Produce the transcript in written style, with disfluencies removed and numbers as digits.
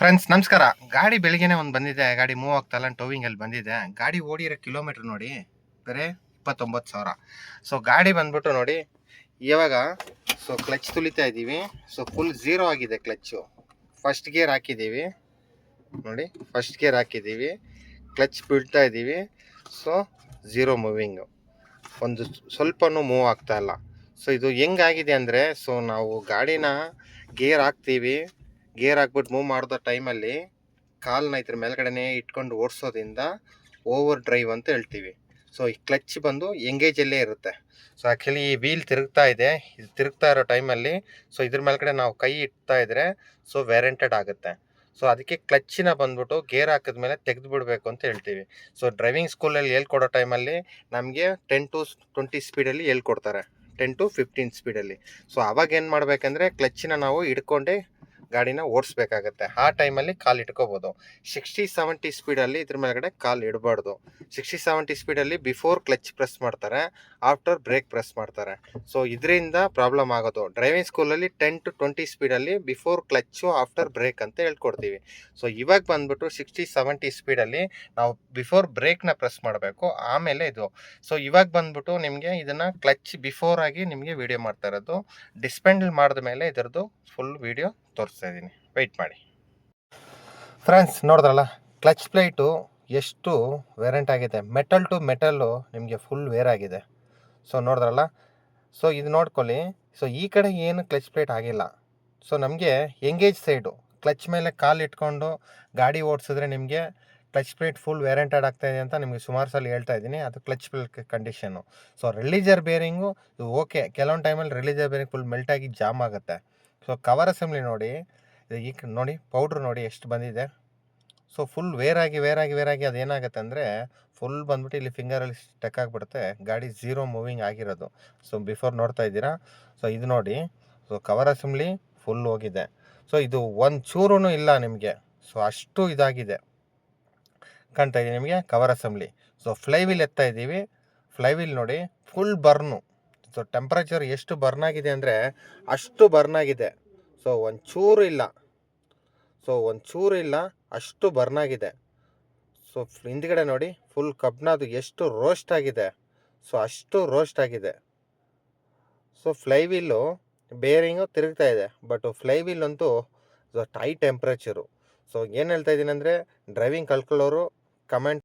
Friends ನಮಸ್ಕಾರ. ಗಾಡಿ ಬೆಳಿಗ್ಗೆನೆ ಒಂದು ಬಂದಿದೆ, ಗಾಡಿ ಮೂವ್ ಆಗ್ತಾಯಿಲ್ಲ, ಟೋವಿಂಗಲ್ಲಿ ಬಂದಿದೆ. ಗಾಡಿ ಓಡಿರೋ ಕಿಲೋಮೀಟ್ರ್ ನೋಡಿ ಬೇರೆ 29,000. ಸೊ ಗಾಡಿ ಬಂದ್ಬಿಟ್ಟು ನೋಡಿ ಇವಾಗ ಕ್ಲಚ್ ತುಳಿತಾ ಇದ್ದೀವಿ. ಫುಲ್ ಝೀರೋ ಆಗಿದೆ ಕ್ಲಚ್ಚು. ಫಸ್ಟ್ ಗೇರ್ ಹಾಕಿದ್ದೀವಿ ನೋಡಿ, ಫಸ್ಟ್ ಗೇರ್ ಹಾಕಿದ್ದೀವಿ, ಕ್ಲಚ್ ಬಿಡ್ತಾ ಇದ್ದೀವಿ. ಝೀರೋ ಮೂವಿಂಗು, ಒಂದು ಸ್ವಲ್ಪನೂ ಮೂವ್ ಆಗ್ತಾ ಇಲ್ಲ. ಇದು ಹೆಂಗಾಗಿದೆ ಅಂದರೆ, ನಾವು ಗಾಡಿನ ಗೇರ್ ಹಾಕ್ತೀವಿ, ಗೇರ್ ಹಾಕ್ಬಿಟ್ಟು ಮೂವ್ ಮಾಡಿದ ಟೈಮಲ್ಲಿ ಕಾಲನ್ನ ಇದ್ರ ಮೇಲ್ಗಡೆನೇ ಇಟ್ಕೊಂಡು ಓಡಿಸೋದ್ರಿಂದ ಓವರ್ ಡ್ರೈವ್ ಅಂತ ಹೇಳ್ತೀವಿ. ಈ ಕ್ಲಚ್ ಬಂದು ಎಂಗೇಜಲ್ಲೇ ಇರುತ್ತೆ. ಆ್ಯಕ್ಚುಲಿ ಈ ವೀಲ್ ತಿರುಗ್ತಾ ಇದೆ, ಇದು ತಿರುಗ್ತಾ ಇರೋ ಟೈಮಲ್ಲಿ ಇದ್ರ ಮೇಲ್ಗಡೆ ನಾವು ಕೈ ಇಡ್ತಾ ಇದ್ರೆ ವೇರೆಂಟೆಡ್ ಆಗುತ್ತೆ. ಅದಕ್ಕೆ ಕ್ಲಚ್ಚಿನ ಬಂದ್ಬಿಟ್ಟು ಗೇರ್ ಹಾಕಿದ್ಮೇಲೆ ತೆಗೆದು ಬಿಡಬೇಕು ಅಂತ ಹೇಳ್ತೀವಿ. ಡ್ರೈವಿಂಗ್ ಸ್ಕೂಲಲ್ಲಿ ಹೇಳ್ಕೊಡೋ ಟೈಮಲ್ಲಿ ನಮಗೆ 10 to 20 ಸ್ಪೀಡಲ್ಲಿ ಹೇಳ್ಕೊಡ್ತಾರೆ, 10 to 15 ಸ್ಪೀಡಲ್ಲಿ. ಅವಾಗ ಏನು ಮಾಡಬೇಕಂದ್ರೆ ಕ್ಲಚ್ಚಿನ ನಾವು ಹಿಡ್ಕೊಂಡೆ ಗಾಡಿನ ಓಡಿಸ್ಬೇಕಾಗತ್ತೆ. ಆ ಟೈಮಲ್ಲಿ ಕಾಲು ಇಟ್ಕೋಬೋದು. 60-70 ಸ್ಪೀಡಲ್ಲಿ ಇದ್ರ ಮೇಲ್ಗಡೆ ಕಾಲು ಇಡಬಾರ್ದು. 60-70 ಸ್ಪೀಡಲ್ಲಿ ಬಿಫೋರ್ ಕ್ಲಚ್ ಪ್ರೆಸ್ ಮಾಡ್ತಾರೆ, ಆಫ್ಟರ್ ಬ್ರೇಕ್ ಪ್ರೆಸ್ ಮಾಡ್ತಾರೆ. ಇದರಿಂದ ಪ್ರಾಬ್ಲಮ್ ಆಗೋದು. ಡ್ರೈವಿಂಗ್ ಸ್ಕೂಲಲ್ಲಿ 10 to 20 ಸ್ಪೀಡಲ್ಲಿ ಬಿಫೋರ್ ಕ್ಲಚ್ಚು ಆಫ್ಟರ್ ಬ್ರೇಕ್ ಅಂತ ಹೇಳ್ಕೊಡ್ತೀವಿ. ಇವಾಗ ಬಂದ್ಬಿಟ್ಟು 60-70 ಸ್ಪೀಡಲ್ಲಿ ನಾವು ಬಿಫೋರ್ ಬ್ರೇಕ್ನ ಪ್ರೆಸ್ ಮಾಡಬೇಕು, ಆಮೇಲೆ ಇದು. ಇವಾಗ ಬಂದ್ಬಿಟ್ಟು ನಿಮಗೆ ಇದನ್ನು ಕ್ಲಚ್ ಬಿಫೋರ್ ಆಗಿ ನಿಮಗೆ ವಿಡಿಯೋ ಮಾಡ್ತಾ ಇರೋದು. ಡಿಸ್ಪೆಂಡಲ್ ಮಾಡಿದ ಮೇಲೆ ಇದರದ್ದು ಫುಲ್ ವಿಡಿಯೋ ತೋರಿಸ್ತಾ ಇದ್ದೀನಿ, ವೆಯ್ಟ್ ಮಾಡಿ. ಫ್ರೆಂಡ್ಸ್ ನೋಡಿದ್ರಲ್ಲ, ಕ್ಲಚ್ ಪ್ಲೇಟು ಎಷ್ಟು ವೇರೆಂಟ್ ಆಗಿದೆ. ಮೆಟಲ್ ಟು ಮೆಟಲ್ಲು ನಿಮಗೆ ಫುಲ್ ವೇರ್ ಆಗಿದೆ. ನೋಡಿದ್ರಲ್ಲ, ಇದು ನೋಡ್ಕೊಳ್ಳಿ. ಈ ಕಡೆ ಏನು ಕ್ಲಚ್ ಪ್ಲೇಟ್ ಆಗಿಲ್ಲ. ನಮಗೆ ಎಂಗೇಜ್ ಸೈಡು ಕ್ಲಚ್ ಮೇಲೆ ಕಾಲು ಇಟ್ಕೊಂಡು ಗಾಡಿ ಓಡಿಸಿದ್ರೆ ನಿಮಗೆ ಕ್ಲಚ್ ಪ್ಲೇಟ್ ಫುಲ್ ವೇರೆಂಟೆಡ್ ಆಗ್ತಾಯಿದೆ ಅಂತ ನಿಮಗೆ ಸುಮಾರು ಸಲ ಹೇಳ್ತಾ ಇದ್ದೀನಿ. ಅದು ಕ್ಲಚ್ ಪ್ಲೇಟ್ ಕಂಡೀಷನ್ನು. ರಿಲೀಜರ್ ಬೇರಿಂಗು ಇದು ಓಕೆ, ಕೆಲವೊಂದು ಟೈಮಲ್ಲಿ ರಿಲೀಜರ್ ಬೇರಿಂಗ್ ಫುಲ್ ಮೆಲ್ಟಾಗಿ ಜಾಮ್ ಆಗುತ್ತೆ. ಕವರ್ ಅಸೆಂಬ್ಲಿ ನೋಡಿ, ಈ ನೋಡಿ ಪೌಡ್ರ್ ನೋಡಿ ಎಷ್ಟು ಬಂದಿದೆ. ಫುಲ್ ವೇರಾಗಿ ಅದೇನಾಗುತ್ತೆ ಅಂದರೆ ಫುಲ್ ಬಂದ್ಬಿಟ್ಟು ಇಲ್ಲಿ ಫಿಂಗರಲ್ಲಿ ಸ್ಟಕ್ ಆಗಿಬಿಡುತ್ತೆ. ಗಾಡಿ ಝೀರೋ ಮೂವಿಂಗ್ ಆಗಿರೋದು. ಬಿಫೋರ್ ನೋಡ್ತಾ ಇದ್ದೀರಾ. ಇದು ನೋಡಿ, ಕವರ್ ಅಸೆಂಬ್ಲಿ ಫುಲ್ ಹೋಗಿದೆ. ಇದು ಒಂದು ಚೂರೂ ಇಲ್ಲ ನಿಮಗೆ. ಅಷ್ಟು ಇದಾಗಿದೆ, ಕಾಣ್ತಾ ಇದೆ ನಿಮಗೆ ಕವರ್ ಅಸೆಂಬ್ಲಿ. ಫ್ಲೈ ವೀಲ್ ಎತ್ತಾ ಇದ್ದೀವಿ, ಫ್ಲೈ ವೀಲ್ ನೋಡಿ ಫುಲ್ ಬರ್ನು. ಟೆಂಪ್ರೇಚರ್ ಎಷ್ಟು ಬರ್ನ್ ಆಗಿದೆ ಅಂದರೆ ಅಷ್ಟು ಬರ್ನ್ ಆಗಿದೆ. ಒಂಚೂರು ಇಲ್ಲ, ಅಷ್ಟು ಬರ್ನ್ ಆಗಿದೆ. ಹಿಂದ್ಗಡೆ ನೋಡಿ ಫುಲ್ ಕಬ್ಬಿಣದು ಎಷ್ಟು ರೋಸ್ಟ್ ಆಗಿದೆ. ಅಷ್ಟು ರೋಸ್ಟ್ ಆಗಿದೆ. ಫ್ಲೈ ವೀಲು ಬೇರಿಂಗು ತಿರುಗ್ತಾ ಇದೆ, ಬಟ್ ಫ್ಲೈ ವೀಲ್ ಅಂತೂ ಹೈ ಟೆಂಪ್ರೇಚರು. ಏನು ಹೇಳ್ತಾ ಇದ್ದೀನಿ ಅಂದರೆ, ಡ್ರೈವಿಂಗ್ ಕಲ್ತ್ಕೊಳ್ಳೋರು ಕಮೆಂಟ್